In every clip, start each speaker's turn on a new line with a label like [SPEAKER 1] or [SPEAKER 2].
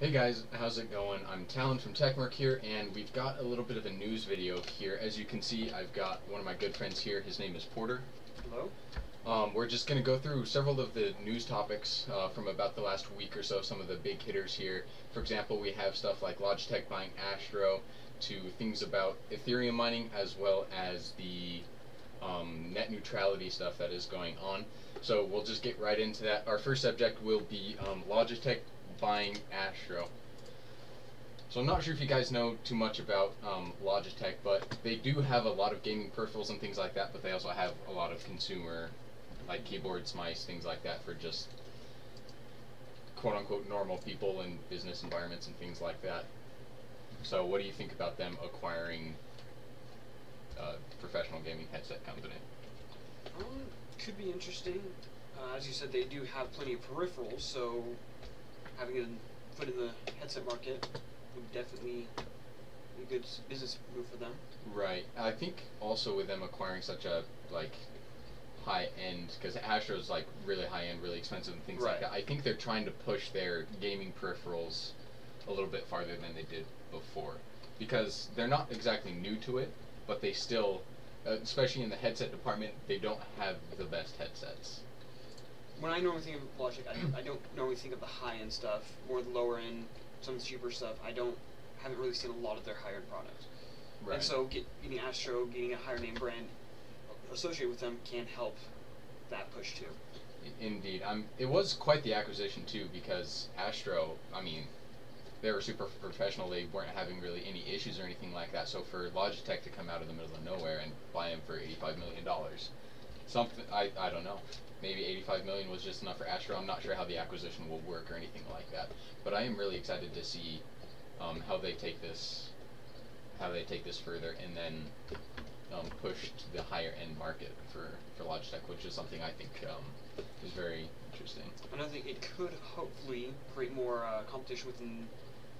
[SPEAKER 1] Hey guys, how's it going? I'm Talon from Techmark here, and we've got a little bit of a news video here. As you can see, I've got one of my good friends here. His name is Porter.
[SPEAKER 2] Hello.
[SPEAKER 1] We're just going to go through several of the news topics from about the last week or so, some of the big hitters here. For example, we have stuff like Logitech buying Astro, to things about Ethereum mining, as well as the net neutrality stuff that is going on. So we'll just get right into that. Our first subject will be Logitech buying Astro. So I'm not sure if you guys know too much about Logitech, but they do have a lot of gaming peripherals and things like that, but they also have a lot of consumer, like keyboards, mice, things like that for just quote-unquote normal people in business environments and things like that. So what do you think about them acquiring a professional gaming headset company?
[SPEAKER 2] Could be interesting. As you said, they do have plenty of peripherals, so having a foot in the headset market would definitely be a good business move for them.
[SPEAKER 1] Right. I think also with them acquiring such a high end, because Astro's like really high end, really expensive and things like that. I think they're trying to push their gaming peripherals a little bit farther than they did before, because they're not exactly new to it, but they still, especially in the headset department, they don't have the best headsets.
[SPEAKER 2] When I normally think of Logitech, I don't normally think of the high-end stuff, more the lower-end, some of the cheaper stuff. Haven't really seen a lot of their higher-end products.
[SPEAKER 1] Right.
[SPEAKER 2] And so getting Astro, getting a higher name brand associated with them can help that push too.
[SPEAKER 1] Indeed. It was quite the acquisition too, because Astro, I mean, they were super professional. They weren't having really any issues or anything like that. So for Logitech to come out of the middle of nowhere and buy them for $85 million, something, I don't know. Maybe $85 million was just enough for Astro. I'm not sure how the acquisition will work or anything like that. But I am really excited to see how they take this further, and then push to the higher end market for Logitech, which is something I think is very interesting.
[SPEAKER 2] And I think it could hopefully create more competition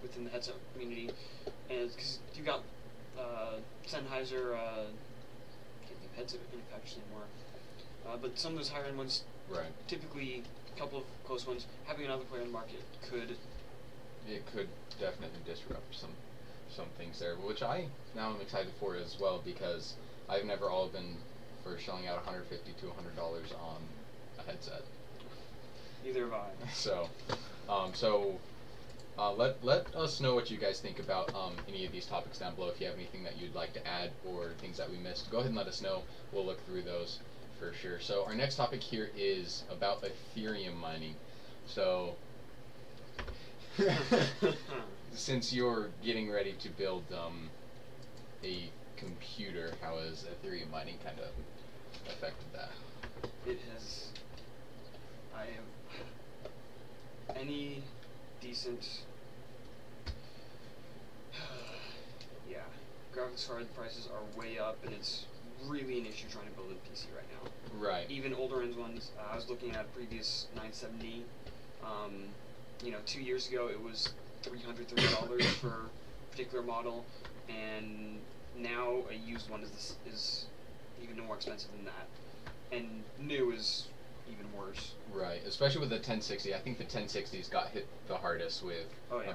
[SPEAKER 2] within the headset community, and because you got Sennheiser, can't think of headset manufacturers anymore. But some of those higher end ones,
[SPEAKER 1] right?
[SPEAKER 2] Typically, a couple of close ones, having another player in the market could.
[SPEAKER 1] It could definitely disrupt some things there, which I now am excited for as well, because I've never all been for shelling out $150 to $100 on a headset.
[SPEAKER 2] Neither have I.
[SPEAKER 1] So, let us know what you guys think about any of these topics down below. If you have anything that you'd like to add or things that we missed, go ahead and let us know. We'll look through those for sure. So our next topic here is about Ethereum mining. So since you're getting ready to build a computer, how has Ethereum mining kind of affected that?
[SPEAKER 2] It has. I have any decent. Yeah, graphics card prices are way up, and it's really an issue trying to build a PC right now.
[SPEAKER 1] Right.
[SPEAKER 2] Even older end ones. I was looking at a previous 970. 2 years ago it was $330 for a particular model, and now a used one is even more expensive than that, and new is even worse.
[SPEAKER 1] Right, especially with the 1060. I think the 1060s got hit the hardest with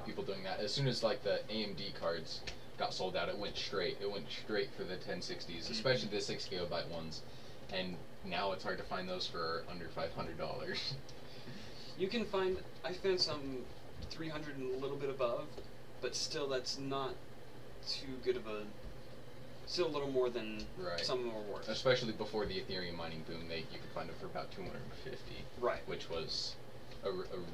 [SPEAKER 1] people doing that. As soon as like the AMD cards got sold out, it went straight for the 1060s, especially the 6 GB ones, and now it's hard to find those for under $500.
[SPEAKER 2] You can find, I found some 300 and a little bit above, but still that's not too good of a, still a little more than some of them are worth.
[SPEAKER 1] Especially before the Ethereum mining boom, you could find them for about 250,
[SPEAKER 2] right?
[SPEAKER 1] Which was a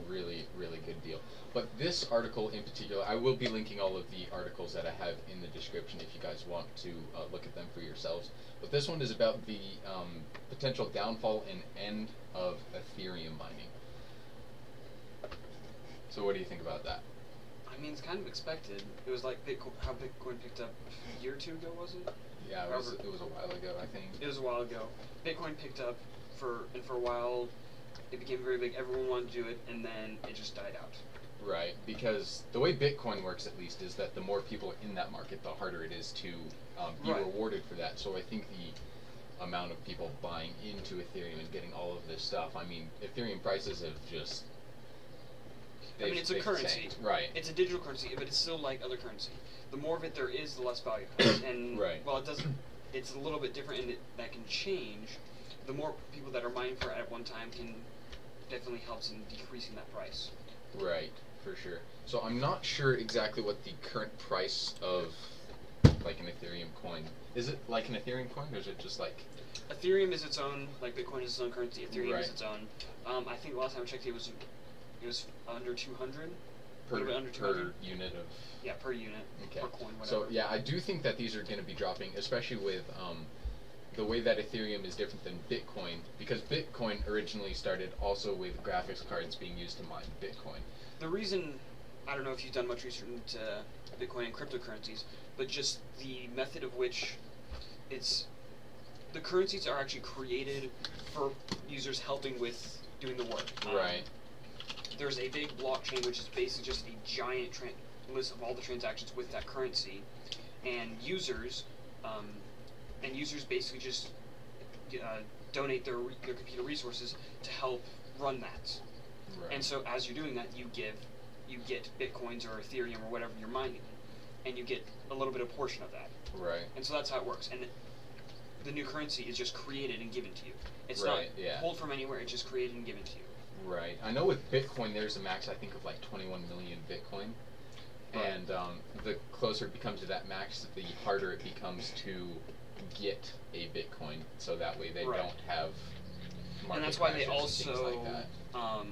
[SPEAKER 1] really, really good deal. But this article in particular, I will be linking all of the articles that I have in the description if you guys want to look at them for yourselves. But this one is about the potential downfall and end of Ethereum mining. So what do you think about that?
[SPEAKER 2] I mean, it's kind of expected. It was like how Bitcoin picked up a year or two ago, was it?
[SPEAKER 1] Yeah, it was a while ago, I think.
[SPEAKER 2] It was a while ago. Bitcoin picked up for a while. It became very big. Everyone wanted to do it, and then it just died out.
[SPEAKER 1] Right, because the way Bitcoin works, at least, is that the more people are in that market, the harder it is to be rewarded for that. So I think the amount of people buying into Ethereum and getting all of this stuff, I mean, Ethereum prices have just
[SPEAKER 2] I mean, it's a
[SPEAKER 1] they've
[SPEAKER 2] currency.
[SPEAKER 1] tanked. Right.
[SPEAKER 2] It's a digital currency, but it's still like other currency. The more of it there is, the less value it has. And
[SPEAKER 1] Right.
[SPEAKER 2] while it doesn't, it's a little bit different in that can change. The more people that are mining for it at one time can definitely helps in decreasing that price.
[SPEAKER 1] Right, for sure. So I'm not sure exactly what the current price of like an Ethereum coin. Is it like an Ethereum coin, or is it just like?
[SPEAKER 2] Ethereum is its own, like Bitcoin is its own currency. Ethereum
[SPEAKER 1] Right.
[SPEAKER 2] is its own. I think last time I checked, it was under 200. A
[SPEAKER 1] Per,
[SPEAKER 2] little bit under 200.
[SPEAKER 1] per unit of.
[SPEAKER 2] Yeah, per unit,
[SPEAKER 1] Okay.
[SPEAKER 2] per coin, whatever.
[SPEAKER 1] So yeah, I do think that these are going to be dropping, especially with the way that Ethereum is different than Bitcoin, because Bitcoin originally started also with graphics cards being used to mine Bitcoin.
[SPEAKER 2] The reason, I don't know if you've done much research into Bitcoin and cryptocurrencies, but just the method of which the currencies are actually created for users helping with doing the work.
[SPEAKER 1] Right.
[SPEAKER 2] There's a big blockchain which is basically just a giant list of all the transactions with that currency, and users basically just donate their computer resources to help run that.
[SPEAKER 1] Right.
[SPEAKER 2] And so as you're doing that, you get bitcoins or Ethereum or whatever you're mining, and you get a little bit of portion of that.
[SPEAKER 1] Right.
[SPEAKER 2] And so that's how it works. And the new currency is just created and given to you. It's
[SPEAKER 1] Right,
[SPEAKER 2] not
[SPEAKER 1] yeah.
[SPEAKER 2] pulled from anywhere. It's just created and given to you.
[SPEAKER 1] Right. I know with Bitcoin, there's a max, I think, of like 21 million Bitcoin.
[SPEAKER 2] Right.
[SPEAKER 1] And the closer it becomes to that max, the harder it becomes to get a Bitcoin. So that way they
[SPEAKER 2] Right.
[SPEAKER 1] don't have market
[SPEAKER 2] And that's why they
[SPEAKER 1] crashes and things
[SPEAKER 2] also,
[SPEAKER 1] like that.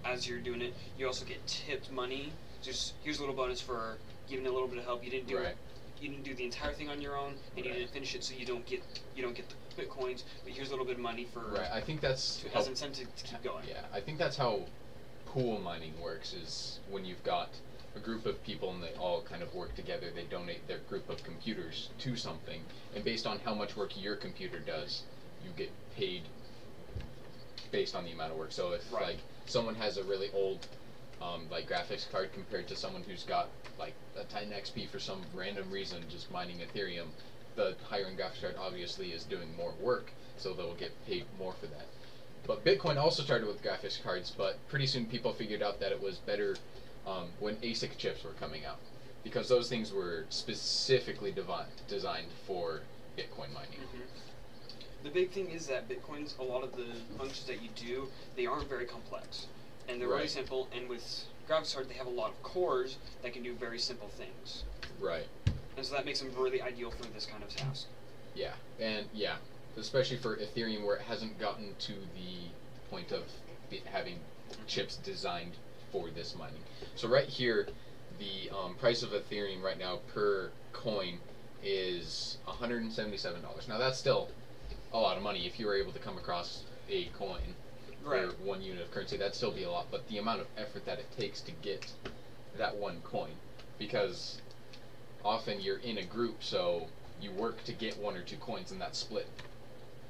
[SPEAKER 2] as you're doing it, you also get tipped money. Just here's a little bonus for giving a little bit of help. You didn't do
[SPEAKER 1] Right.
[SPEAKER 2] You didn't do the entire thing on your own, and you
[SPEAKER 1] Right.
[SPEAKER 2] didn't finish it, so you don't get the bitcoins. But here's a little bit of money for
[SPEAKER 1] Right. I think that's
[SPEAKER 2] as incentive to keep going.
[SPEAKER 1] Yeah, I think that's how pool mining works, is when you've got a group of people and they all kind of work together, they donate their group of computers to something, and based on how much work your computer does, you get paid based on the amount of work. So if
[SPEAKER 2] Right.
[SPEAKER 1] like someone has a really old like graphics card compared to someone who's got like a 10 XP for some random reason just mining Ethereum, the higher end graphics card obviously is doing more work, so they'll get paid more for that. But Bitcoin also started with graphics cards, but pretty soon people figured out that it was better when ASIC chips were coming out, because those things were specifically designed for Bitcoin mining.
[SPEAKER 2] The big thing is that Bitcoins, a lot of the functions that you do, they aren't very complex, and they're really
[SPEAKER 1] Right.
[SPEAKER 2] simple. And with graphics cards, they have a lot of cores that can do very simple things,
[SPEAKER 1] Right.
[SPEAKER 2] and so that makes them really ideal for this kind of task.
[SPEAKER 1] Yeah, and yeah, especially for Ethereum, where it hasn't gotten to the point of having chips designed for this mining. So right here, the price of Ethereum right now per coin is $177. Now that's still a lot of money. If you were able to come across a coin for
[SPEAKER 2] Right.
[SPEAKER 1] 1 unit of currency, that'd still be a lot. But the amount of effort that it takes to get that one coin, because often you're in a group, so you work to get 1 or 2 coins, and that's split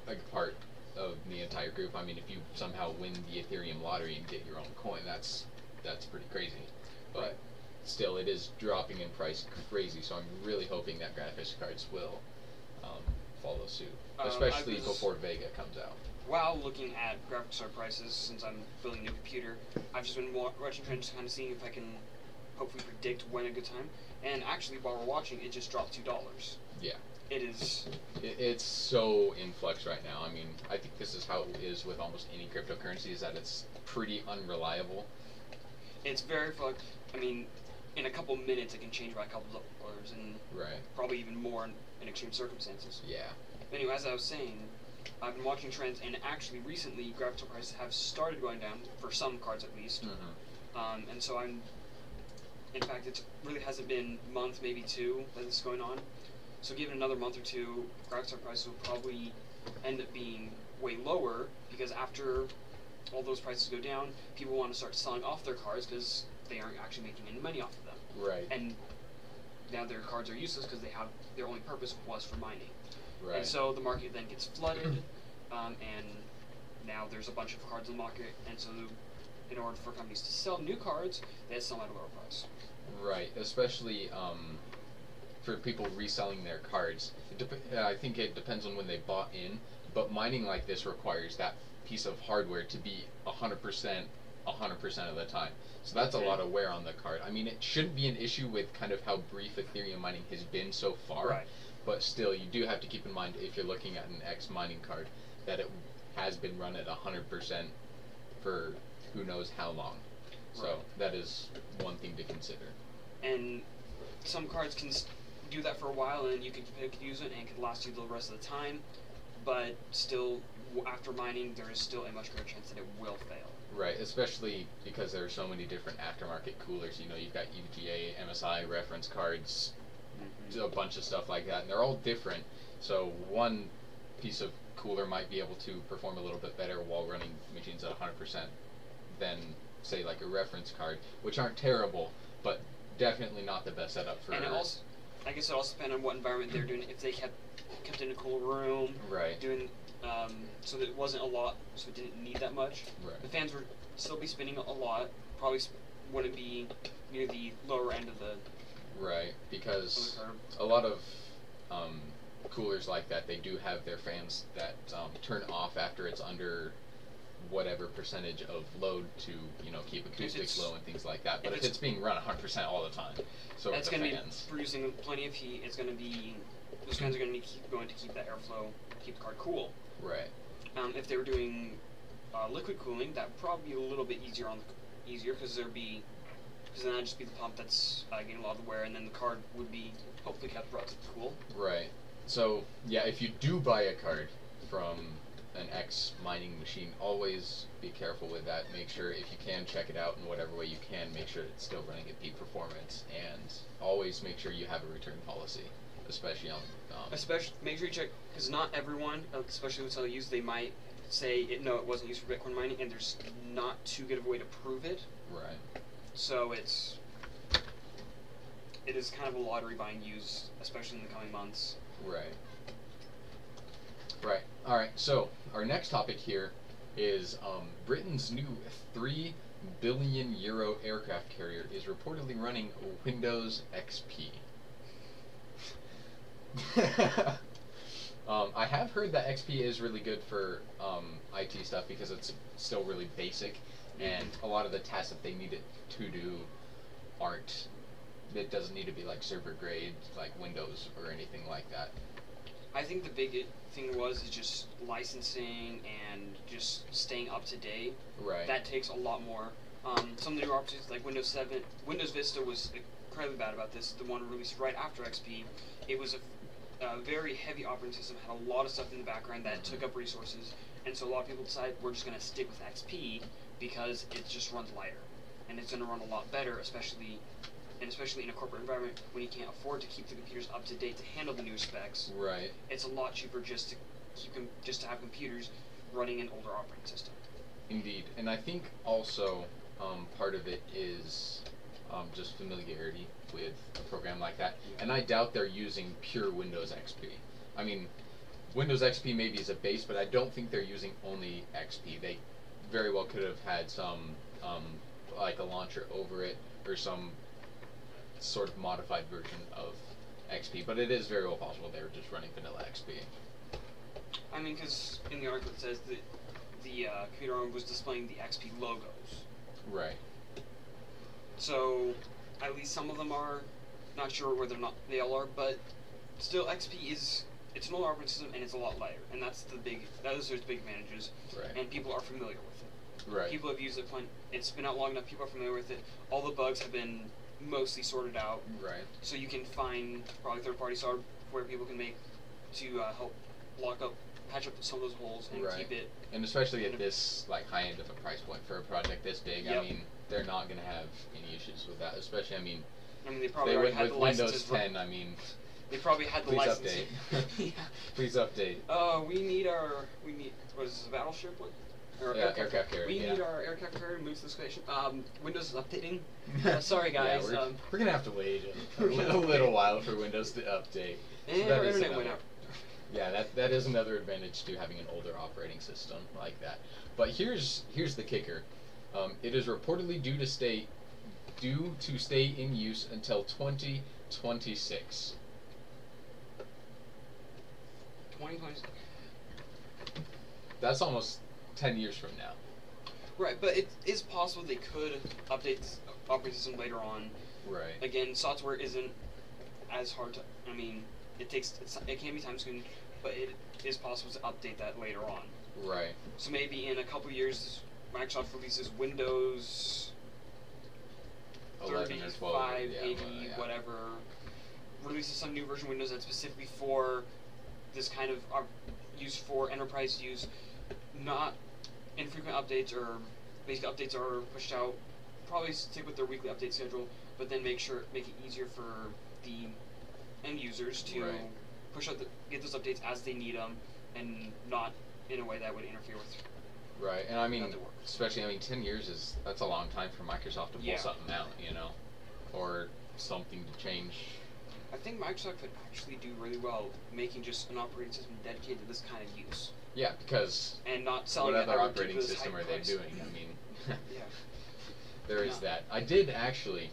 [SPEAKER 1] like part of the entire group. I mean, if you somehow win the Ethereum lottery and get your own coin, that's pretty crazy. But
[SPEAKER 2] Right.
[SPEAKER 1] still, it is dropping in price crazy. So I'm really hoping that graphics cards will follow suit, especially before Vega comes out.
[SPEAKER 2] While looking at graphics card prices, since I'm building a new computer, I've just been watching trends, kind of seeing if I can hopefully predict when a good time. And actually, while we're watching, it just dropped $2.
[SPEAKER 1] Yeah.
[SPEAKER 2] It is.
[SPEAKER 1] It's so in flux right now. I mean, I think this is how it is with almost any cryptocurrency, is that it's pretty unreliable.
[SPEAKER 2] It's very I mean, in a couple minutes, it can change by a couple of dollars, and
[SPEAKER 1] Right.
[SPEAKER 2] probably even more in extreme circumstances.
[SPEAKER 1] Yeah.
[SPEAKER 2] Anyway, as I was saying, I've been watching trends, and actually recently, graphics card prices have started going down, for some cards at least. And so in fact, it really hasn't been a month, maybe 2, that this is going on. So given another month or 2, graphics card prices will probably end up being way lower, because after all those prices go down, people want to start selling off their cards because they aren't actually making any money off of them.
[SPEAKER 1] Right.
[SPEAKER 2] And now their cards are useless because their only purpose was for mining.
[SPEAKER 1] Right.
[SPEAKER 2] And so the market then gets flooded, and now there's a bunch of cards in the market, and so in order for companies to sell new cards, they have to sell at a lower price.
[SPEAKER 1] Right, especially for people reselling their cards. I think it depends on when they bought in, but mining like this requires that piece of hardware to be 100% 100% of the time. So that's a lot of wear on the card. I mean, it shouldn't be an issue with kind of how brief Ethereum mining has been so far.
[SPEAKER 2] Right.
[SPEAKER 1] But still, you do have to keep in mind, if you're looking at an X mining card, that it has been run at 100% for who knows how long. So
[SPEAKER 2] Right.
[SPEAKER 1] that is one thing to consider.
[SPEAKER 2] And some cards can do that for a while, and you can use it, and it can last you the rest of the time. But still, after mining, there is still a much greater chance that it will fail.
[SPEAKER 1] Right, especially because there are so many different aftermarket coolers. You know, you've got UGA, MSI, reference cards, a bunch of stuff like that, and they're all different. So one piece of cooler might be able to perform a little bit better while running machines at 100% than, say, like a reference card, which aren't terrible, but definitely not the best setup for.
[SPEAKER 2] And it also, I guess it also depends on what environment they're doing. If they kept in a cool room,
[SPEAKER 1] right,
[SPEAKER 2] doing so that it wasn't a lot, so it didn't need that much.
[SPEAKER 1] Right.
[SPEAKER 2] The fans would still be spinning a lot. Probably wouldn't be near the lower end of the.
[SPEAKER 1] Right, because a lot of coolers like that, they do have their fans that turn off after it's under whatever percentage of load to, you know, keep acoustics low and things like that. But if it's being run 100% all the time, so
[SPEAKER 2] that's
[SPEAKER 1] the
[SPEAKER 2] going to be
[SPEAKER 1] fans
[SPEAKER 2] producing plenty of heat. It's going to be, those fans are going to be going to keep that airflow, keep the card cool.
[SPEAKER 1] Right.
[SPEAKER 2] If they were doing liquid cooling, that would probably be a little bit easier because then that'd just be the pump that's getting a lot of the wear, and then the card would be hopefully kept relatively cool.
[SPEAKER 1] Right. So yeah, if you do buy a card from an X mining machine, always be careful with that. Make sure, if you can, check it out in whatever way you can. Make sure it's still running at peak performance, and always make sure you have a return policy, especially on.
[SPEAKER 2] Make sure you check, because not everyone, especially with LUs, they might say no, it wasn't used for Bitcoin mining, and there's not too good of a way to prove it.
[SPEAKER 1] Right.
[SPEAKER 2] So it is kind of a lottery buying use, especially in the coming months.
[SPEAKER 1] Right. Right. All right. So our next topic here is Britain's new €3 billion aircraft carrier is reportedly running Windows XP. I have heard that XP is really good for IT stuff because it's still really basic, and a lot of the tasks that they need it to do aren't. It doesn't need to be like server grade, like Windows or anything like that.
[SPEAKER 2] I think the big thing is just licensing and just staying up to date.
[SPEAKER 1] Right.
[SPEAKER 2] That takes a lot more. Some of the newer options like Windows 7, Windows Vista was incredibly bad about this. The one released right after XP, it was a very heavy operating system, had a lot of stuff in the background that took up resources, and so a lot of people decided we're just going to stick with XP because it just runs lighter, and it's going to run a lot better, especially in a corporate environment when you can't afford to keep the computers up to date to handle the new specs.
[SPEAKER 1] Right.
[SPEAKER 2] It's a lot cheaper just to have computers running an older operating system.
[SPEAKER 1] Indeed, and I think also part of it is just familiarity with a program like that, and I doubt they're using pure Windows XP. I mean, Windows XP maybe is a base, but I don't think they're using only XP. They very well could have had some like a launcher over it or some sort of modified version of XP, but it is very well possible they were just running vanilla XP.
[SPEAKER 2] I mean, because in the article it says that the computer was displaying the XP logos.
[SPEAKER 1] Right.
[SPEAKER 2] So, at least some of them are. Not sure whether or not they all are, but still, XP it's an older operating system and it's a lot lighter, and those are its big advantages.
[SPEAKER 1] Right.
[SPEAKER 2] And people are familiar with it.
[SPEAKER 1] Right.
[SPEAKER 2] People have used it. It's been out long enough. People are familiar with it. All the bugs have been mostly sorted out.
[SPEAKER 1] Right.
[SPEAKER 2] So you can find probably third-party software people can make to help patch up some of those holes and keep it.
[SPEAKER 1] And especially at this like high end of a price point for a project this big,
[SPEAKER 2] yep.
[SPEAKER 1] I mean, they're not going to have any issues with that. Especially, I mean
[SPEAKER 2] they probably already had the licenses.
[SPEAKER 1] Windows 10, I mean.
[SPEAKER 2] They probably had the
[SPEAKER 1] please
[SPEAKER 2] licenses.
[SPEAKER 1] Update.
[SPEAKER 2] Yeah.
[SPEAKER 1] Please update.
[SPEAKER 2] We need what is this, a battleship?
[SPEAKER 1] Aircraft carrier.
[SPEAKER 2] We need our aircraft carrier to move to the station. Windows is updating. Sorry guys.
[SPEAKER 1] Yeah, we're gonna have to wait a little while for Windows to update.
[SPEAKER 2] And our internet went out.
[SPEAKER 1] Yeah, that is another advantage to having an older operating system like that. But here's the kicker. It is reportedly due to stay in use until 2026.
[SPEAKER 2] 2026.
[SPEAKER 1] That's almost 10 years from now.
[SPEAKER 2] Right, but it is possible they could update this operating system later on.
[SPEAKER 1] Right.
[SPEAKER 2] Again, software isn't as hard to. I mean, it can be time consuming, but it is possible to update that later on.
[SPEAKER 1] Right.
[SPEAKER 2] So maybe in a couple years, Microsoft releases Windows
[SPEAKER 1] 11 or 12,
[SPEAKER 2] 35,
[SPEAKER 1] yeah,
[SPEAKER 2] 80,
[SPEAKER 1] yeah.
[SPEAKER 2] whatever, releases some new version of Windows that's specifically for this kind of use for enterprise use, not infrequent updates or basic updates are pushed out. Probably stick with their weekly update schedule, but then make it easier for the end users to push out get those updates as they need them, and not in a way that would interfere with.
[SPEAKER 1] Right, and I mean, especially 10 years that's a long time for Microsoft to pull something out, or something to change.
[SPEAKER 2] I think Microsoft could actually do really well making just an operating system dedicated to this kind of use.
[SPEAKER 1] Yeah, because
[SPEAKER 2] and not selling
[SPEAKER 1] what other operating system are they doing? I mean,
[SPEAKER 2] yeah.
[SPEAKER 1] There is that. I did actually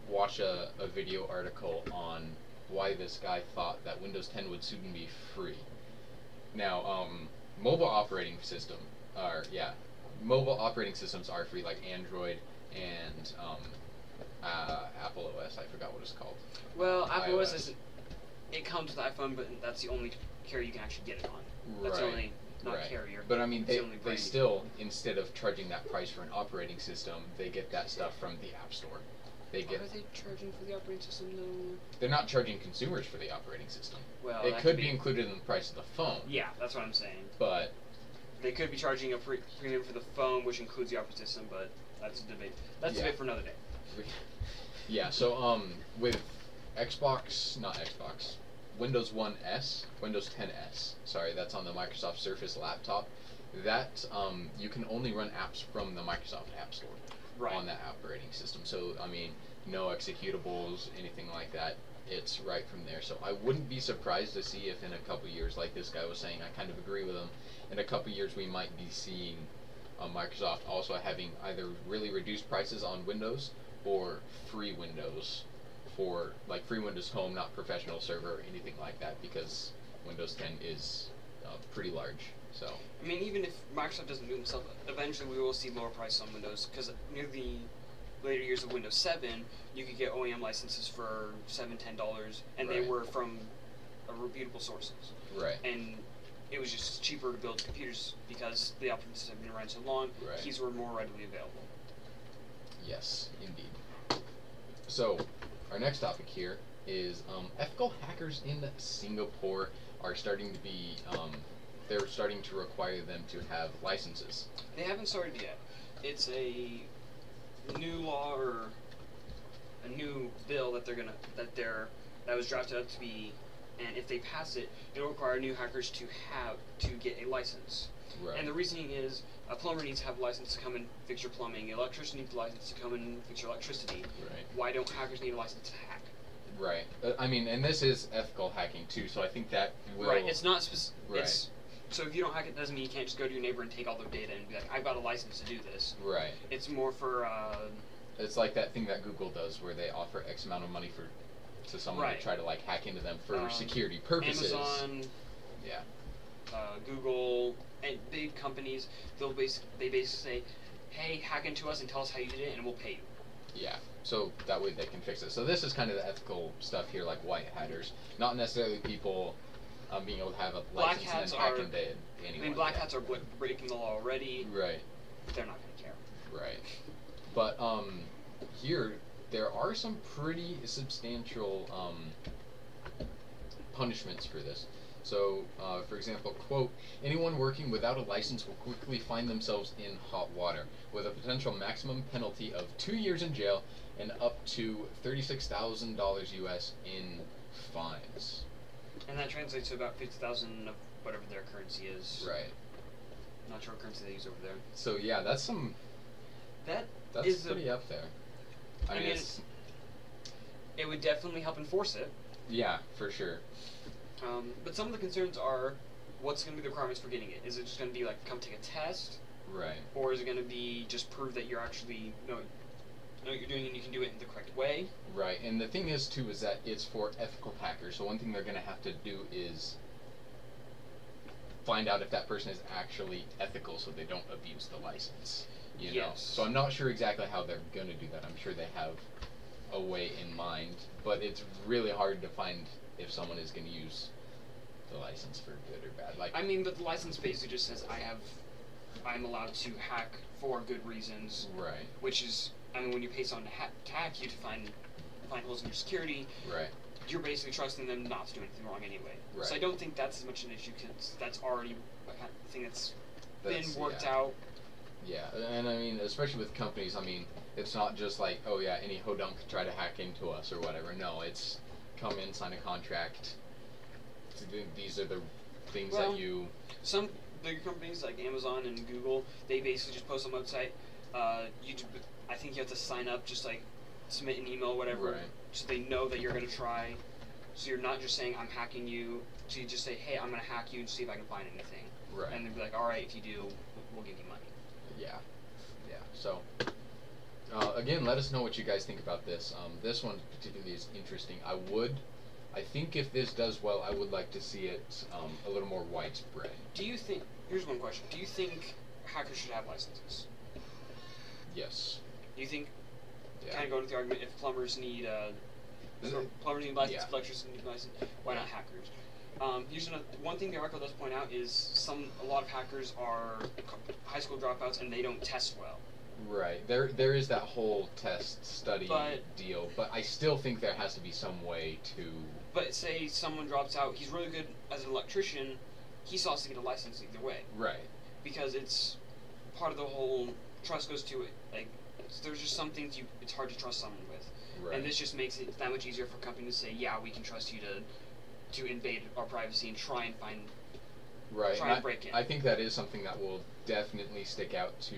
[SPEAKER 1] watch a video article on why this guy thought that Windows 10 would soon be free. Now, mobile operating systems are free, like Android and Apple OS. I forgot what it's called.
[SPEAKER 2] Well, Apple OS isn't. It comes with iPhone, but that's the only carrier you can actually get it on. That's the only carrier.
[SPEAKER 1] But I mean, they still, instead of charging that price for an operating system, they get that stuff from the App Store. Are
[SPEAKER 2] they charging for the operating system though?
[SPEAKER 1] They're not charging consumers for the operating system.
[SPEAKER 2] Well,
[SPEAKER 1] it could be included in the price of the phone.
[SPEAKER 2] Yeah, that's what I'm saying.
[SPEAKER 1] But
[SPEAKER 2] they could be charging a premium for the phone, which includes the operating system. But that's a debate. That's a debate for another day.
[SPEAKER 1] Yeah. So with Windows 10s. Sorry, that's on the Microsoft Surface laptop. That you can only run apps from the Microsoft App Store on that operating system. So I mean, no executables, anything like that. It's right from there. So I wouldn't be surprised to see if in a couple years, like this guy was saying, I kind of agree with him. In a couple years, we might be seeing Microsoft also having either really reduced prices on Windows or free Windows for like free Windows Home, not professional server or anything like that, because Windows 10 is pretty large. So
[SPEAKER 2] I mean, even if Microsoft doesn't do it themselves, eventually we will see lower prices on Windows, because near the later years of Windows 7, you could get OEM licenses for $7, $10, and they were from reputable sources.
[SPEAKER 1] Right.
[SPEAKER 2] And it was just cheaper to build computers because the operating system had been around so long.
[SPEAKER 1] Right.
[SPEAKER 2] Keys were more readily available.
[SPEAKER 1] Yes, indeed. So our next topic here is ethical hackers in Singapore are starting to be they're starting to require them to have licenses.
[SPEAKER 2] They haven't started yet. It's a new law or a new bill that that was drafted up to be, and if they pass it, it'll require new hackers to get a license.
[SPEAKER 1] Right.
[SPEAKER 2] And the reasoning is a plumber needs to have a license to come and fix your plumbing. An electrician needs a license to come and fix your electricity.
[SPEAKER 1] Right.
[SPEAKER 2] Why don't hackers need a license to hack?
[SPEAKER 1] Right. I mean, and this is ethical hacking too, so I think that will.
[SPEAKER 2] Right. It's not specific.
[SPEAKER 1] Right.
[SPEAKER 2] So if you don't hack it, doesn't mean you can't just go to your neighbor and take all their data and be like, I've got a license to do this.
[SPEAKER 1] Right.
[SPEAKER 2] It's more for.
[SPEAKER 1] It's like that thing that Google does, where they offer X amount of money to someone to try to like hack into them for security purposes.
[SPEAKER 2] Amazon.
[SPEAKER 1] Yeah.
[SPEAKER 2] Google and big companies, they basically say, hey, hack into us and tell us how you did it, and we'll pay you.
[SPEAKER 1] Yeah. So that way they can fix it. So this is kind of the ethical stuff here, like white hatters, not necessarily people being able to have a license and then hack into anyone.
[SPEAKER 2] I mean, black hats are breaking the law already.
[SPEAKER 1] Right.
[SPEAKER 2] They're not going to care.
[SPEAKER 1] Right. But here there are some pretty substantial punishments for this. So, for example, quote, anyone working without a license will quickly find themselves in hot water, with a potential maximum penalty of 2 years in jail and up to $36,000 US in fines. And
[SPEAKER 2] that translates to about 50,000 of whatever their currency is.
[SPEAKER 1] Right.
[SPEAKER 2] Not sure what currency they use over there.
[SPEAKER 1] So yeah, that's pretty up there. I mean,
[SPEAKER 2] it would definitely help enforce it.
[SPEAKER 1] Yeah, for sure.
[SPEAKER 2] But some of the concerns are, what's going to be the requirements for getting it? Is it just going to be like, come take a test?
[SPEAKER 1] Right.
[SPEAKER 2] Or is it going to be just prove that you're actually know what you're doing and you can do it in the correct way?
[SPEAKER 1] Right. And the thing is too is that it's for ethical hackers. So one thing they're going to have to do is find out if that person is actually ethical, so they don't abuse the license. You know.
[SPEAKER 2] Yes.
[SPEAKER 1] So I'm not sure exactly how they're gonna do that. I'm sure they have a way in mind, but it's really hard to find if someone is going to use the license for good or bad. Like,
[SPEAKER 2] I mean, but the license basically just says I'm allowed to hack for good reasons.
[SPEAKER 1] right,
[SPEAKER 2] Which is, I mean, when you pay someone to hack you to find holes in your security,
[SPEAKER 1] right,
[SPEAKER 2] you're basically trusting them not to do anything wrong anyway.
[SPEAKER 1] right.
[SPEAKER 2] So I don't think that's as much an issue because that's already a kind of thing that's been worked
[SPEAKER 1] yeah.
[SPEAKER 2] out.
[SPEAKER 1] Yeah, and I mean, especially with companies, I mean, it's not just like, oh yeah, any hodunk could try to hack into us or whatever. No, it's come in, sign a contract. These are the things that you...
[SPEAKER 2] Some bigger companies like Amazon and Google, they basically just post on the website. I think you have to sign up, just like submit an email or whatever,
[SPEAKER 1] Right.
[SPEAKER 2] so they know that you're going to try. So you're not just saying, I'm hacking you. So you just say, hey, I'm going to hack you and see if I can find anything.
[SPEAKER 1] Right.
[SPEAKER 2] And they'll be like, all right, if you do, we'll give you money.
[SPEAKER 1] Yeah, yeah. So, again, let us know what you guys think about this. This one particularly is interesting. I think if this does well, I would like to see it a little more widespread.
[SPEAKER 2] Do you think, here's one question, do you think hackers should have licenses?
[SPEAKER 1] Yes.
[SPEAKER 2] Do you think,
[SPEAKER 1] Yeah.
[SPEAKER 2] kind of go into the argument, if plumbers need, plumbers need license, electricians need license, why not hackers? Here's one thing the article does point out is a lot of hackers are high school dropouts and they don't test well.
[SPEAKER 1] Right. There is that whole test study deal, but I still think there has to be some way to...
[SPEAKER 2] But say someone drops out, he's really good as an electrician, he still has to get a license either way.
[SPEAKER 1] Right.
[SPEAKER 2] Because it's part of the whole trust goes to it. Like, there's just some things it's hard to trust someone with.
[SPEAKER 1] Right.
[SPEAKER 2] And this just makes it that much easier for companies to say, yeah, we can trust you to invade our privacy and try and find,
[SPEAKER 1] right.
[SPEAKER 2] try and break in.
[SPEAKER 1] I think that is something that will definitely stick out to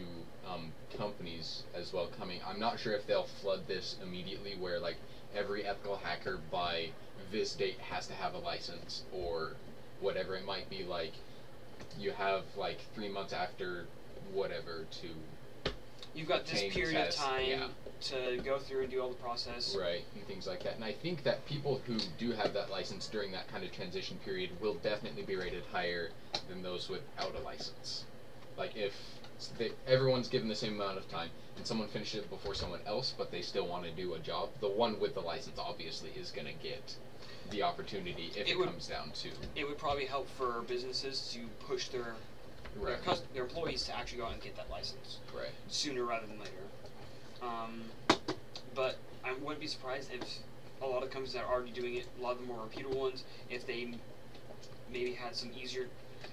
[SPEAKER 1] companies as well coming. I'm not sure if they'll flood this immediately where like every ethical hacker by this date has to have a license or whatever it might be. Like you have like 3 months after whatever to...
[SPEAKER 2] You've got this period of time to go through and do all the process.
[SPEAKER 1] Right, and things like that. And I think that people who do have that license during that kind of transition period will definitely be rated higher than those without a license. Like if everyone's given the same amount of time and someone finishes it before someone else, but they still want to do a job, the one with the license obviously is going to get the opportunity if it comes down to...
[SPEAKER 2] It would probably help for businesses to push their employees to actually go out and get that license sooner rather than later. But I wouldn't be surprised if a lot of companies that are already doing it, a lot of the more reputable ones, if they maybe had some easier,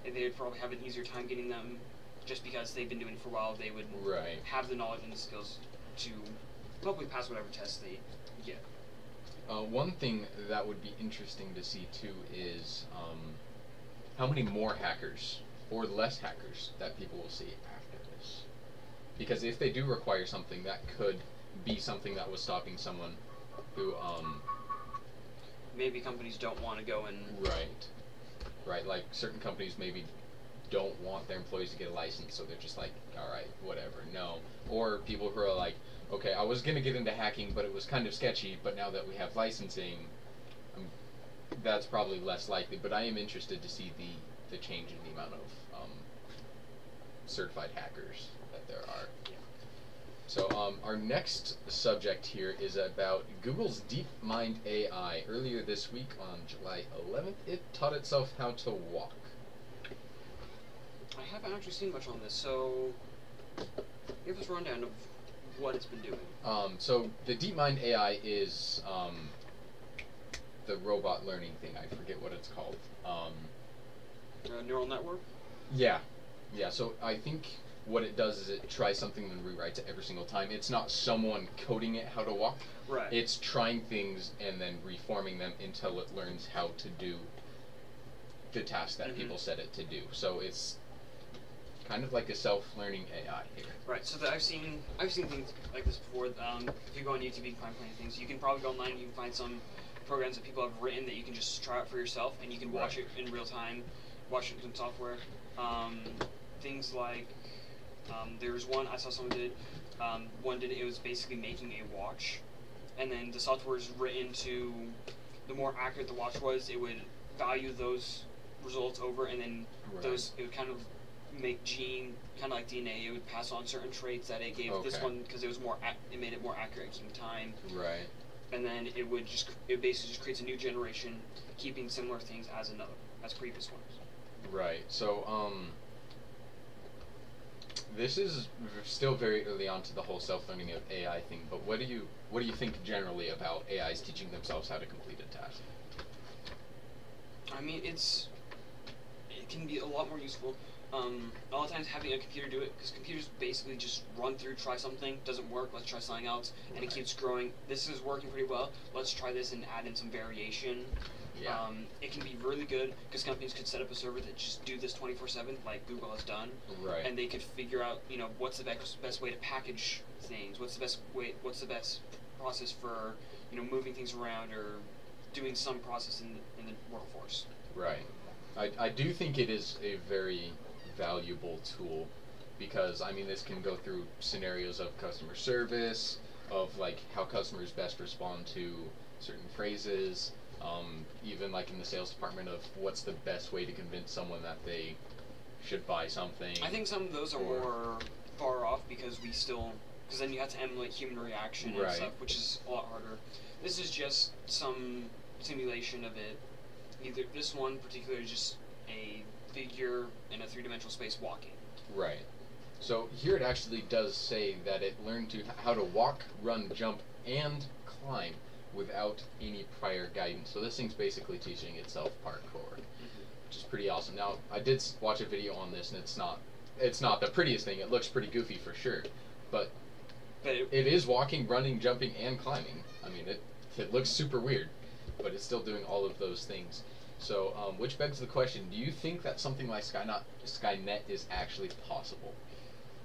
[SPEAKER 2] and they would probably have an easier time getting them, just because they've been doing it for a while, they would have the knowledge and the skills to hopefully pass whatever tests they get.
[SPEAKER 1] One thing that would be interesting to see too is how many more hackers or less hackers that people will see after this. Because if they do require something, that could be something that was stopping someone who
[SPEAKER 2] maybe companies don't want to go and...
[SPEAKER 1] Right, like certain companies maybe don't want their employees to get a license, so they're just like, alright, whatever, no. Or people who are like, okay, I was going to get into hacking, but it was kind of sketchy, but now that we have licensing, that's probably less likely. But I am interested to see the change in the amount of certified hackers that there are. So our next subject here is about Google's DeepMind AI. Earlier this week on July 11th, it taught itself how to walk.
[SPEAKER 2] I haven't actually seen much on this, so give us a rundown of what it's been doing.
[SPEAKER 1] So the DeepMind AI is the robot learning thing. I forget what it's called.
[SPEAKER 2] Neural network?
[SPEAKER 1] Yeah. So I think what it does is it tries something and rewrites it every single time. It's not someone coding it how to walk.
[SPEAKER 2] Right.
[SPEAKER 1] It's trying things and then reforming them until it learns how to do the task that people set it to do. So it's kind of like a self-learning AI here.
[SPEAKER 2] Right. So I've seen things like this before. If you go on YouTube, you can find plenty of things. You can probably go online and you can find some programs that people have written that you can just try out for yourself, and you can watch it in real time, watch it in software. Things like there's one I saw someone did. It was basically making a watch, and then the software is written to the more accurate the watch was, it would value those results over, and then
[SPEAKER 1] Right.
[SPEAKER 2] those it would kind of make gene kind of like DNA. It would pass on certain traits that it gave this
[SPEAKER 1] Okay.
[SPEAKER 2] one because it was it made it more accurate at keeping time,
[SPEAKER 1] Right.
[SPEAKER 2] and then it basically just creates a new generation, keeping similar things as previous ones.
[SPEAKER 1] Right. So this is still very early on to the whole self-learning of AI thing. But what do you think generally about AIs teaching themselves how to complete a task?
[SPEAKER 2] I mean, it can be a lot more useful. A lot of times having a computer do it, because computers basically just run through, try something, doesn't work, let's try something else, and
[SPEAKER 1] Right.
[SPEAKER 2] it keeps growing. This is working pretty well, let's try this and add in some variation.
[SPEAKER 1] Yeah.
[SPEAKER 2] It can be really good, because companies could set up a server that just do this 24/7, like Google has done,
[SPEAKER 1] Right.
[SPEAKER 2] and they could figure out, what's the best way to package things, what's the best process for, moving things around or doing some process in the workforce.
[SPEAKER 1] Right. I do think it is a very valuable tool because I mean this can go through scenarios of customer service, of like how customers best respond to certain phrases, even like in the sales department of what's the best way to convince someone that they should buy something.
[SPEAKER 2] I think some of those are more far off because then you have to emulate human reaction and
[SPEAKER 1] Right.
[SPEAKER 2] stuff, which is a lot harder. This is just some simulation of it. Either this one particular is just a figure in a three-dimensional space walking.
[SPEAKER 1] Right. So here it actually does say that it learned how to walk, run, jump, and climb without any prior guidance. So this thing's basically teaching itself parkour, which is pretty awesome. Now I did watch a video on this, and it's not the prettiest thing. It looks pretty goofy for sure, but it is walking, running, jumping, and climbing. I mean, it looks super weird, but it's still doing all of those things. So, which begs the question: do you think that something like Skynet is actually possible?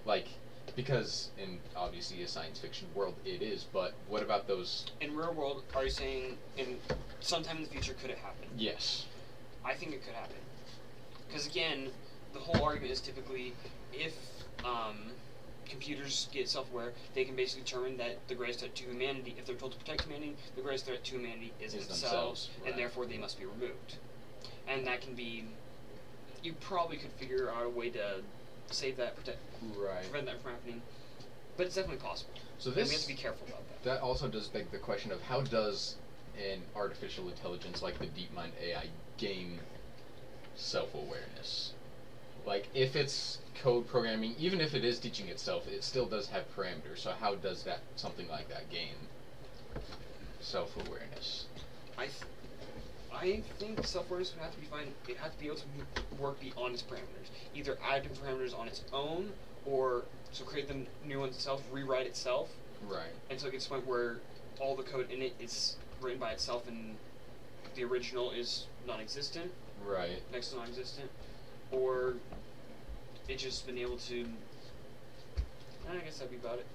[SPEAKER 1] Like, because in obviously a science fiction world, it is. But what about those?
[SPEAKER 2] In real world, are you saying in sometime in the future could it happen?
[SPEAKER 1] Yes.
[SPEAKER 2] I think it could happen. Because again, the whole argument is typically if computers get self-aware, they can basically determine that the greatest threat to humanity, if they're told to protect humanity, the greatest threat to humanity is themselves,
[SPEAKER 1] right.
[SPEAKER 2] and therefore they must be removed. And that can be, you probably could figure out a way to save that, prevent that from happening, but it's definitely possible.
[SPEAKER 1] So
[SPEAKER 2] and we have to be careful about that.
[SPEAKER 1] That also does beg the question of how does an artificial intelligence like the DeepMind AI gain self-awareness? Like, if it's code programming, even if it is teaching itself, it still does have parameters. So how does something like that gain self-awareness?
[SPEAKER 2] I think self-awareness would have to be fine. It has to be able to work beyond its parameters. Either add different parameters on its own, or create the new one itself, rewrite itself.
[SPEAKER 1] Right.
[SPEAKER 2] Until it gets to the point where all the code in it is written by itself and the original is non-existent.
[SPEAKER 1] Right.
[SPEAKER 2] Next to non-existent. Or it just been able to, I guess that'd be about it.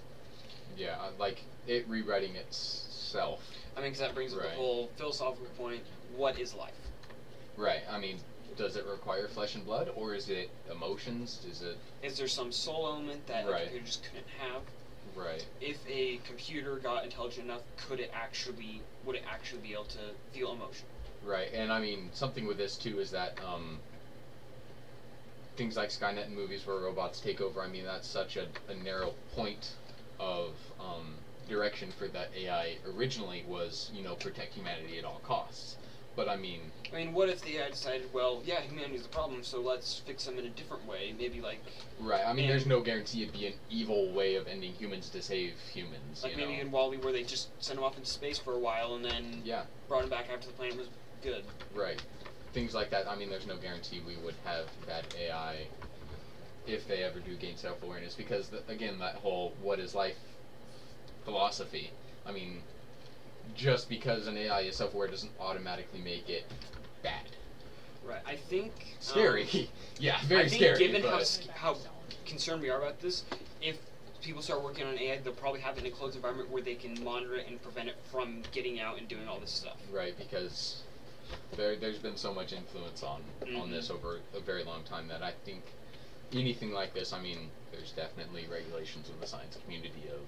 [SPEAKER 1] Yeah, like it rewriting itself.
[SPEAKER 2] I mean, because that brings up the whole philosophical point, what is life?
[SPEAKER 1] Right, I mean, does it require flesh and blood, or is it emotions?
[SPEAKER 2] Is there some soul element that a computer just couldn't have?
[SPEAKER 1] Right.
[SPEAKER 2] If a computer got intelligent enough, would it actually be able to feel emotion?
[SPEAKER 1] Right, and I mean, something with this too is that, things like Skynet in movies where robots take over, I mean, that's such a narrow point of direction for that AI originally was, protect humanity at all costs. But I mean,
[SPEAKER 2] what if the AI decided, well, yeah, humanity's the problem, so let's fix them in a different way, maybe like...
[SPEAKER 1] Right, I mean, there's no guarantee it'd be an evil way of ending humans to save humans,
[SPEAKER 2] Like maybe in WALL-E where they just sent them off into space for a while and then brought them back after the planet was good.
[SPEAKER 1] Right. Things like that, I mean, there's no guarantee we would have that AI if they ever do gain self-awareness, because, again, that whole what is life philosophy, I mean, just because an AI is self-aware doesn't automatically make it bad.
[SPEAKER 2] Right, I think...
[SPEAKER 1] Scary. Yeah, very scary.
[SPEAKER 2] Given how concerned we are about this, if people start working on AI, they'll probably have it in a closed environment where they can monitor it and prevent it from getting out and doing all this stuff.
[SPEAKER 1] Right, because there's been so much influence on this over a very long time that I think anything like this, I mean, there's definitely regulations in the science community of,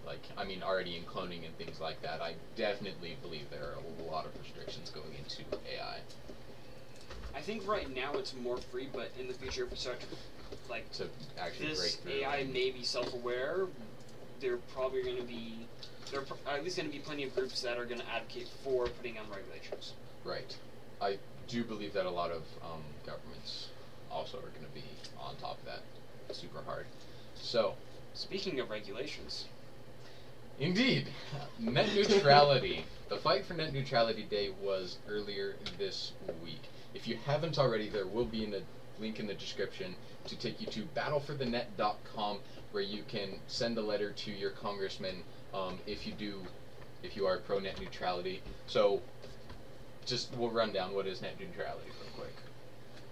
[SPEAKER 1] like, I mean, already in cloning and things like that, I definitely believe there are a lot of restrictions going into AI.
[SPEAKER 2] I think right now it's more free, but in the future, if we start to
[SPEAKER 1] to actually break
[SPEAKER 2] this
[SPEAKER 1] through.
[SPEAKER 2] AI may be self-aware, there probably going to be at least going to be plenty of groups that are going to advocate for putting on regulations.
[SPEAKER 1] Right. I do believe that a lot of governments also are going to be on top of that super hard. So,
[SPEAKER 2] speaking of regulations,
[SPEAKER 1] indeed, net neutrality. The fight for net neutrality day was earlier this week. If you haven't already, there will be a link in the description to take you to battleforthenet.com, where you can send a letter to your congressman if you are pro net neutrality. So, we'll run down what is net neutrality real quick.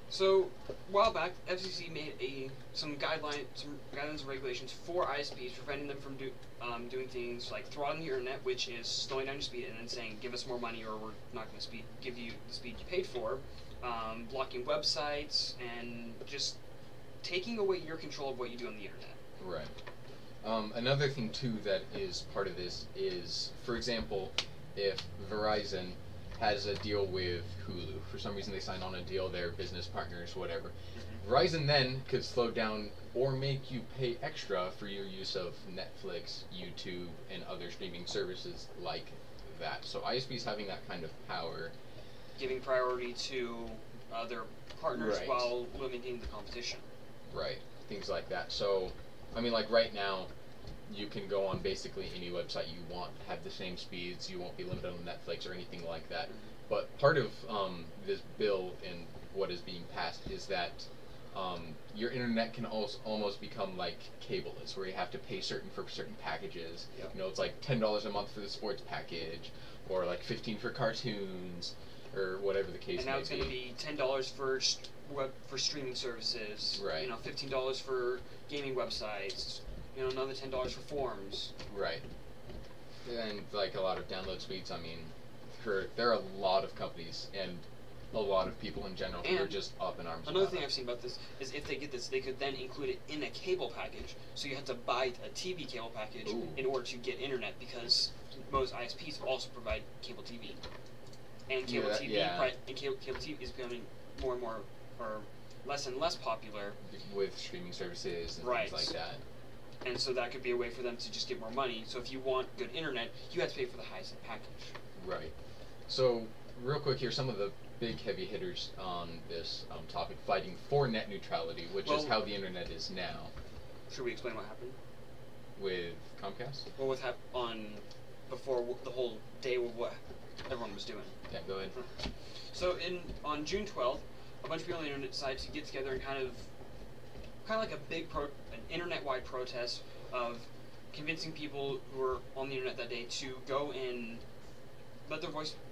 [SPEAKER 2] So, a while back, FCC made some guidelines and regulations for ISPs, preventing them from doing things like throttling your internet, which is slowing down your speed, and then saying, give us more money or we're not going to give you the speed you paid for, blocking websites, and just taking away your control of what you do on the internet.
[SPEAKER 1] Right. Another thing, too, that is part of this is, for example, if Verizon has a deal with Hulu. For some reason they sign on a deal, they're business partners, whatever. Verizon then could slow down or make you pay extra for your use of Netflix, YouTube, and other streaming services like that. So ISPs having that kind of power.
[SPEAKER 2] Giving priority to other partners
[SPEAKER 1] Right.
[SPEAKER 2] while limiting the competition.
[SPEAKER 1] Right. Things like that. So, I mean, like right now, you can go on basically any website you want, have the same speeds, you won't be limited on Netflix or anything like that. But part of this bill and what is being passed is that your internet can also almost become like cable is, where you have to pay for certain packages.
[SPEAKER 2] Yep.
[SPEAKER 1] You know, it's like $10 a month for the sports package, or like $15 for cartoons, or whatever the case may be.
[SPEAKER 2] And now it's going to be $10 for streaming services.
[SPEAKER 1] Right.
[SPEAKER 2] You know, $15 for gaming websites. You know, another $10 for forums.
[SPEAKER 1] Right. And like a lot of download speeds, I mean, there are a lot of companies and a lot of people in general who are just up in arms.
[SPEAKER 2] Another thing I've seen about this is if they get this, they could then include it in a cable package. So you have to buy a TV cable package in order to get internet, because most ISPs also provide cable TV. And cable TV is becoming more and more, or less and less popular
[SPEAKER 1] with streaming services and
[SPEAKER 2] right.
[SPEAKER 1] things like that.
[SPEAKER 2] And so that could be a way for them to just get more money. So if you want good internet, you have to pay for the highest end package.
[SPEAKER 1] Right. So, real quick here, some of the big heavy hitters on this topic fighting for net neutrality, which is how the internet is now.
[SPEAKER 2] Should we explain what happened?
[SPEAKER 1] With Comcast?
[SPEAKER 2] Well, what happened before the whole day with what everyone was doing.
[SPEAKER 1] Yeah, go ahead.
[SPEAKER 2] So on June 12th, a bunch of people on the internet decided to get together and kind of like a big an internet-wide protest of convincing people who were on the internet that day to go and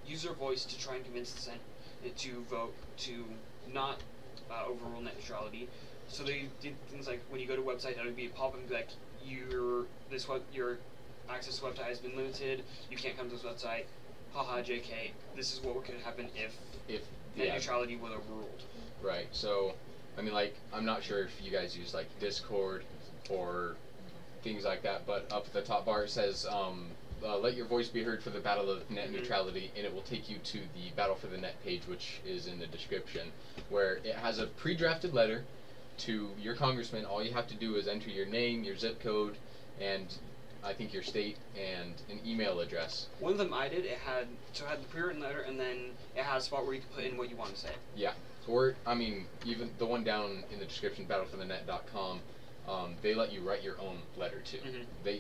[SPEAKER 2] use their voice to try and convince the Senate to vote to not overrule net neutrality. So they did things like, when you go to a website, it would be a pop-up and be like, your access to website has been limited, you can't come to this website, haha, JK, this is what could happen if net neutrality was overruled.
[SPEAKER 1] Right, so, I mean, like, I'm not sure if you guys use, like, Discord or things like that, but up at the top bar it says, let your voice be heard for the Battle of Net Neutrality, and it will take you to the Battle for the Net page, which is in the description, where it has a pre-drafted letter to your congressman. All you have to do is enter your name, your zip code, and I think your state, and an email address.
[SPEAKER 2] One of them I did, it had the pre-written letter, and then it had a spot where you could put in what you want to say.
[SPEAKER 1] Yeah, or, I mean, even the one down in the description, battleforthenet.com, they let you write your own letter too.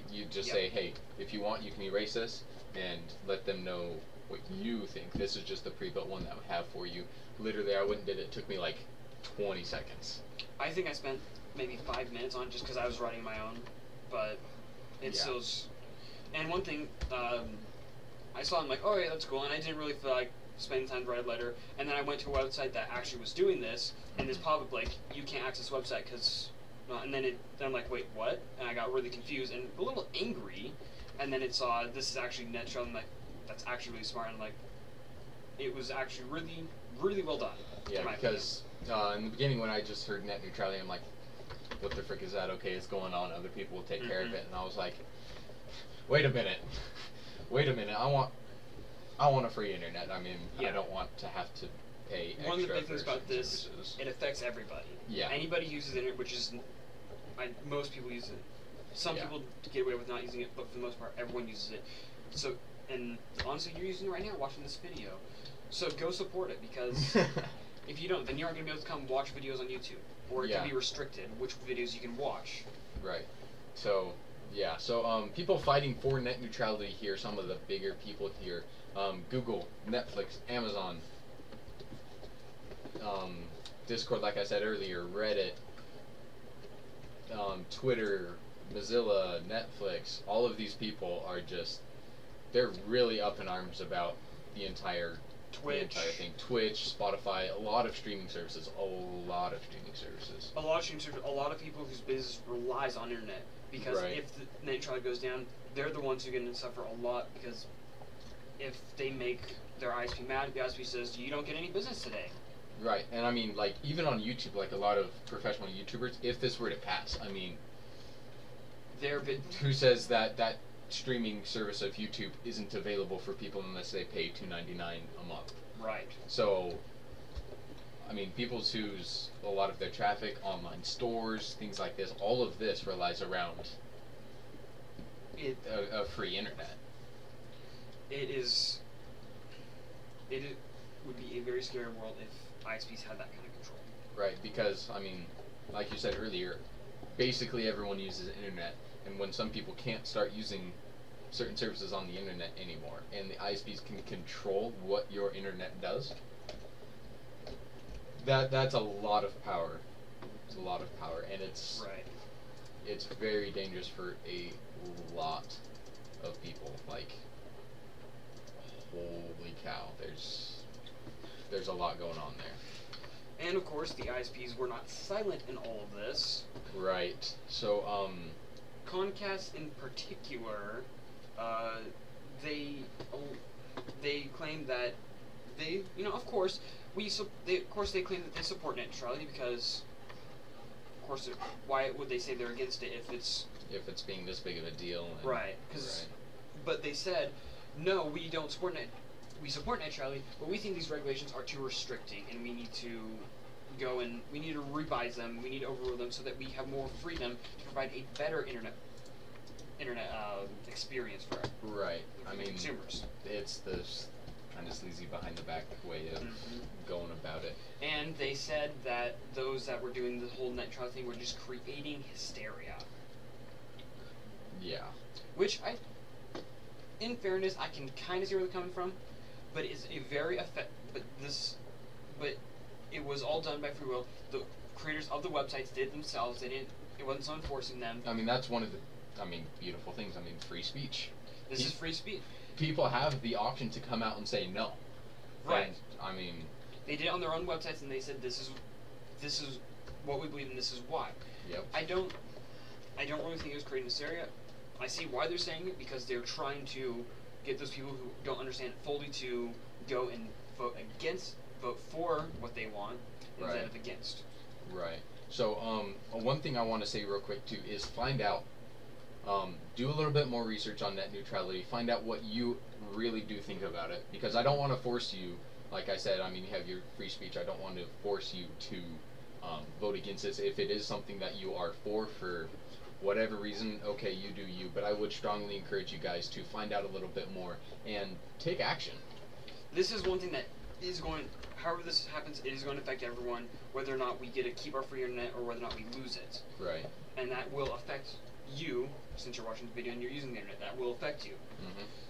[SPEAKER 1] You just say, hey, if you want, you can erase this, and let them know what you think. This is just the pre-built one that I have for you. Literally, I went and did it. It took me like 20 seconds.
[SPEAKER 2] I think I spent maybe 5 minutes on it just because I was writing my own, but it still is. And one thing, I saw, I'm like, oh yeah, that's cool, and I didn't really feel like spending time to write a letter, and then I went to a website that actually was doing this, and this pop-up like, you can't access the website because, and then I'm like, wait, what? And I got really confused and a little angry, and then it saw, this is actually net neutrality, and I'm like, that's actually really smart, and like, it was actually really, really well done.
[SPEAKER 1] Yeah, because in the beginning when I just heard net neutrality, I'm like, what the frick is that? Okay, it's going on, other people will take care of it, and I was like, wait a minute, I want a free internet. I mean, I don't want to have to pay
[SPEAKER 2] one of the
[SPEAKER 1] extra
[SPEAKER 2] big things
[SPEAKER 1] for
[SPEAKER 2] about
[SPEAKER 1] certain
[SPEAKER 2] this,
[SPEAKER 1] services.
[SPEAKER 2] it affects everybody.
[SPEAKER 1] Yeah.
[SPEAKER 2] Anybody uses it, which is, most people use it. Some
[SPEAKER 1] Yeah.
[SPEAKER 2] people get away with not using it, but for the most part, everyone uses it. So, and honestly, you're using it right now, watching this video. So go support it, because if you don't, then you aren't going to be able to come watch videos on YouTube. Or it
[SPEAKER 1] Yeah.
[SPEAKER 2] can be restricted, which videos you can watch.
[SPEAKER 1] Right. So, yeah. So, people fighting for net neutrality here, some of the bigger people here. Google, Netflix, Amazon, Discord, like I said earlier, Reddit, Twitter, Mozilla, Netflix, all of these people are just, they're really up in arms about the entire thing. Twitch, Spotify, a lot of streaming services, a lot of people whose business relies on internet, because Right.
[SPEAKER 2] if the net neutrality goes down, they're the ones who are going to suffer a lot, because if they make their ISP mad, the ISP says, you don't get any business today.
[SPEAKER 1] Right, and I mean, like, even on YouTube, like a lot of professional YouTubers, if this were to pass, I mean, who says that that streaming service of YouTube isn't available for people unless they pay $2.99 a month?
[SPEAKER 2] Right.
[SPEAKER 1] So, I mean, people whose a lot of their traffic, online stores, things like this, all of this relies around a free internet.
[SPEAKER 2] It would be a very scary world if ISPs had that kind of control.
[SPEAKER 1] Right, because, I mean, like you said earlier, basically everyone uses the internet, and when some people can't start using certain services on the internet anymore, and the ISPs can control what your internet does, that's a lot of power. It's a lot of power, and it's very dangerous for a lot of people. Like, holy cow, there's a lot going on there.
[SPEAKER 2] And of course, the ISPs were not silent in all of this.
[SPEAKER 1] Right. So,
[SPEAKER 2] Comcast in particular, they claim that they, of course, they claim that they support net neutrality, because, of course, why would they say they're against it if it's
[SPEAKER 1] being this big of a deal?
[SPEAKER 2] Right. But they said, no, we don't support net. We support net neutrality, but we think these regulations are too restricting, and we need to we need to revise them. We need to overrule them so that we have more freedom to provide a better internet experience for consumers.
[SPEAKER 1] It's this kind of sleazy behind the back way of going about it.
[SPEAKER 2] And they said that those that were doing the whole net neutrality thing were just creating hysteria.
[SPEAKER 1] Yeah.
[SPEAKER 2] Which in fairness, I can kind of see where they're coming from, but it's a very but it was all done by free will. The creators of the websites did it themselves. It wasn't someone forcing them.
[SPEAKER 1] I mean, that's one of the, beautiful things. I mean, free speech.
[SPEAKER 2] This is free speech.
[SPEAKER 1] People have the option to come out and say no.
[SPEAKER 2] Right.
[SPEAKER 1] And,
[SPEAKER 2] they did it on their own websites, and they said this is what we believe, and this is why.
[SPEAKER 1] Yep.
[SPEAKER 2] I don't really think it was creating hysteria. I see why they're saying it, because they're trying to get those people who don't understand it fully to go and vote for what they want instead of against.
[SPEAKER 1] Right. So, one thing I want to say real quick too is find out. Do a little bit more research on net neutrality. Find out what you really do think about it, because I don't want to force you. Like I said, you have your free speech. I don't want to force you to vote against this. If it is something that you are for whatever reason, okay, you do you. But I would strongly encourage you guys to find out a little bit more and take action.
[SPEAKER 2] This is one thing that is going. However this happens, it is going to affect everyone, whether or not we get to keep our free internet or whether or not we lose it.
[SPEAKER 1] Right.
[SPEAKER 2] And that will affect you, since you're watching the video and you're using the internet. That will affect you.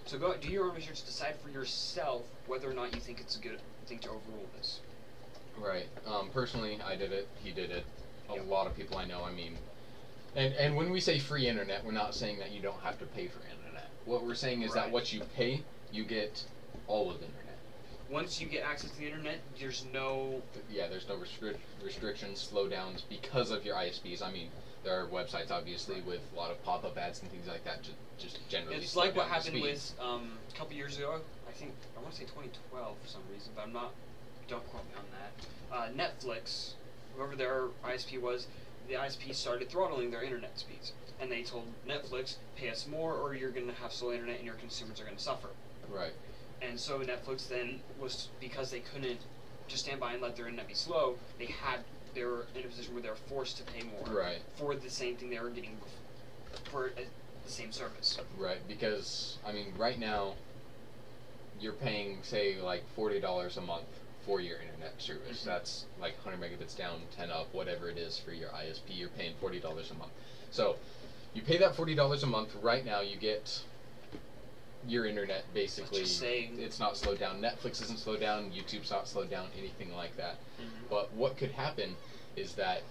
[SPEAKER 2] So go do your own research, decide for yourself whether or not you think it's a good thing to overrule this.
[SPEAKER 1] Right. Personally, I did it. He did it. A lot of people I know. And when we say free internet, we're not saying that you don't have to pay for internet. What we're saying is that what you pay, you get all of the internet.
[SPEAKER 2] Once you get access to the internet, there's no
[SPEAKER 1] restrictions, slowdowns because of your ISPs. There are websites obviously with a lot of pop-up ads and things like that. Just generally.
[SPEAKER 2] It's like what happened with a couple years ago. I want to say 2012 for some reason, but don't quote me on that. Netflix, whoever their ISP was, the ISP started throttling their internet speeds, and they told Netflix, pay us more or you're going to have slow internet and your consumers are going to suffer.
[SPEAKER 1] Right.
[SPEAKER 2] And so Netflix then was, because they couldn't just stand by and let their internet be slow. They were in a position where they were forced to pay more
[SPEAKER 1] Right.
[SPEAKER 2] for the same thing they were getting for the same service.
[SPEAKER 1] Right, because I mean, right now you're paying, say, like $40 a month for your internet service.
[SPEAKER 2] Mm-hmm.
[SPEAKER 1] That's like 100 megabits down, 10 up, whatever it is for your ISP. You're paying $40 a month. So you pay that $40 a month. Right now, you get your internet basically.
[SPEAKER 2] Let's just say
[SPEAKER 1] it's not slowed down. Netflix isn't slowed down. YouTube's not slowed down. Anything like that.
[SPEAKER 2] Mm-hmm.
[SPEAKER 1] But what could happen is that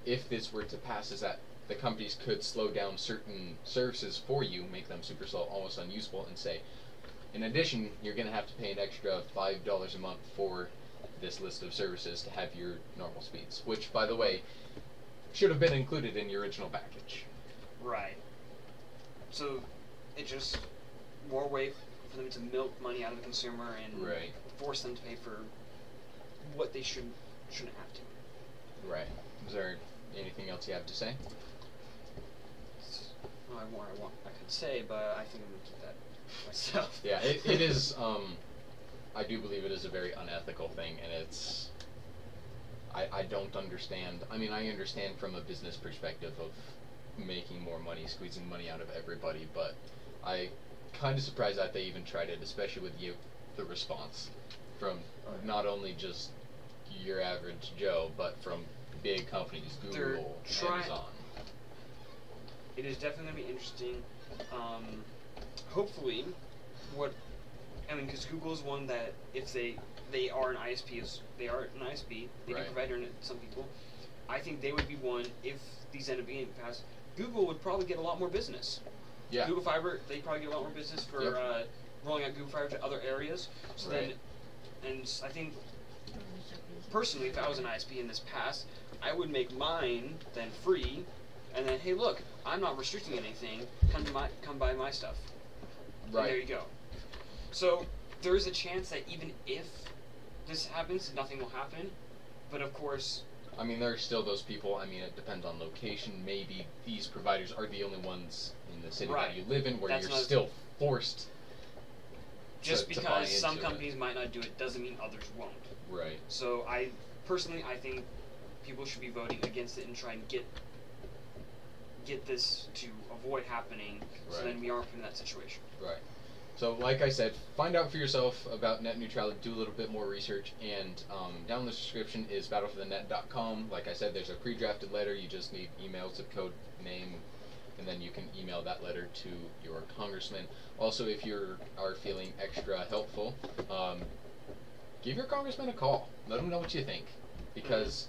[SPEAKER 1] if this were to pass, is that the companies could slow down certain services for you, make them super slow, almost unusable, and say, in addition, you're going to have to pay an extra $5 a month for this list of services to have your normal speeds, which, by the way, should have been included in your original package.
[SPEAKER 2] Right. So it just more way for them to milk money out of the consumer and
[SPEAKER 1] Right.
[SPEAKER 2] force them to pay for what they shouldn't have to.
[SPEAKER 1] Right. Is there anything else you have to say?
[SPEAKER 2] I could say, but I think I'm gonna keep that myself.
[SPEAKER 1] Yeah, it is. I do believe it is a very unethical thing, and it's. I don't understand. I mean, I understand from a business perspective of making more money, squeezing money out of everybody, but I kind of surprised that they even tried it, especially with the response from not only just your average Joe, but from big companies, Google, Amazon.
[SPEAKER 2] It is definitely going to be interesting. Hopefully, because Google is one that if they are an ISP, they do
[SPEAKER 1] Right.
[SPEAKER 2] provide internet to some people. I think they would be one, if these end up being passed, Google would probably get a lot more business.
[SPEAKER 1] Yeah.
[SPEAKER 2] Google Fiber, they probably get a lot more business for rolling out Google Fiber to other areas. So
[SPEAKER 1] Right.
[SPEAKER 2] and I think, personally, if I was an ISP in this past, I would make mine then free, and then, hey, look, I'm not restricting anything. Come buy my stuff.
[SPEAKER 1] Right.
[SPEAKER 2] And there you go. So there is a chance that even if this happens, nothing will happen. But of course,
[SPEAKER 1] I mean, there are still those people. I mean, it depends on location. Maybe these providers are the only ones in the city
[SPEAKER 2] Right.
[SPEAKER 1] that you live in where
[SPEAKER 2] That's
[SPEAKER 1] you're
[SPEAKER 2] not-
[SPEAKER 1] still forced.
[SPEAKER 2] just
[SPEAKER 1] to buy
[SPEAKER 2] because some
[SPEAKER 1] into it.
[SPEAKER 2] companies might not do it doesn't mean others won't.
[SPEAKER 1] Right.
[SPEAKER 2] So I think people should be voting against it and try and get this to avoid happening, so
[SPEAKER 1] Right.
[SPEAKER 2] then we aren't in that situation.
[SPEAKER 1] Right. So, like I said, find out for yourself about net neutrality, do a little bit more research, and down in the description is battleforthenet.com. Like I said, there's a pre-drafted letter. You just need email, zip code, name, and then you can email that letter to your congressman. Also, if you are feeling extra helpful, give your congressman a call. Let him know what you think. Because,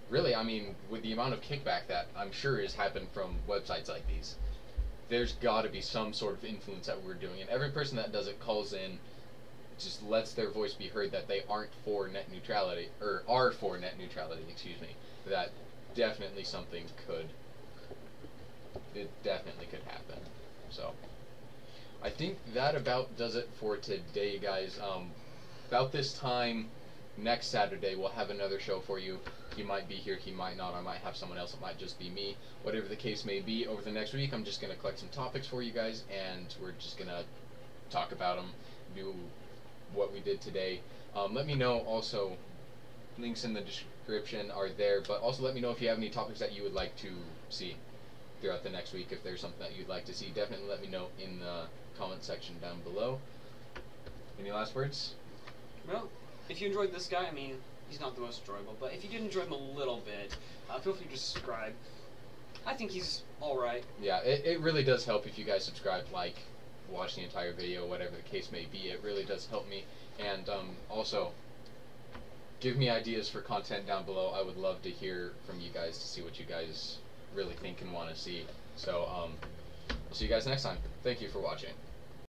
[SPEAKER 1] really, I mean, with the amount of kickback that I'm sure has happened from websites like these, there's got to be some sort of influence that we're doing. And every person that does it calls in, just lets their voice be heard that they aren't for net neutrality, or are for net neutrality, excuse me. That definitely something could, it definitely could happen. So, I think that about does it for today, guys. About this time next Saturday, we'll have another show for you. He might be here, he might not. I might have someone else, it might just be me. Whatever the case may be, over the next week, I'm just going to collect some topics for you guys, and we're just going to talk about them, do what we did today. Let me know also, links in the description are there, but also let me know if you have any topics that you would like to see throughout the next week. If there's something that you'd like to see, definitely let me know in the comment section down below. Any last words?
[SPEAKER 2] Well, if you enjoyed this guy, I mean, he's not the most enjoyable, but if you did enjoy him a little bit, feel free to subscribe. I think he's alright.
[SPEAKER 1] Yeah, it really does help if you guys subscribe, like, watch the entire video, whatever the case may be. It really does help me. And also, give me ideas for content down below. I would love to hear from you guys to see what you guys really think and want to see. So, I'll see you guys next time. Thank you for watching.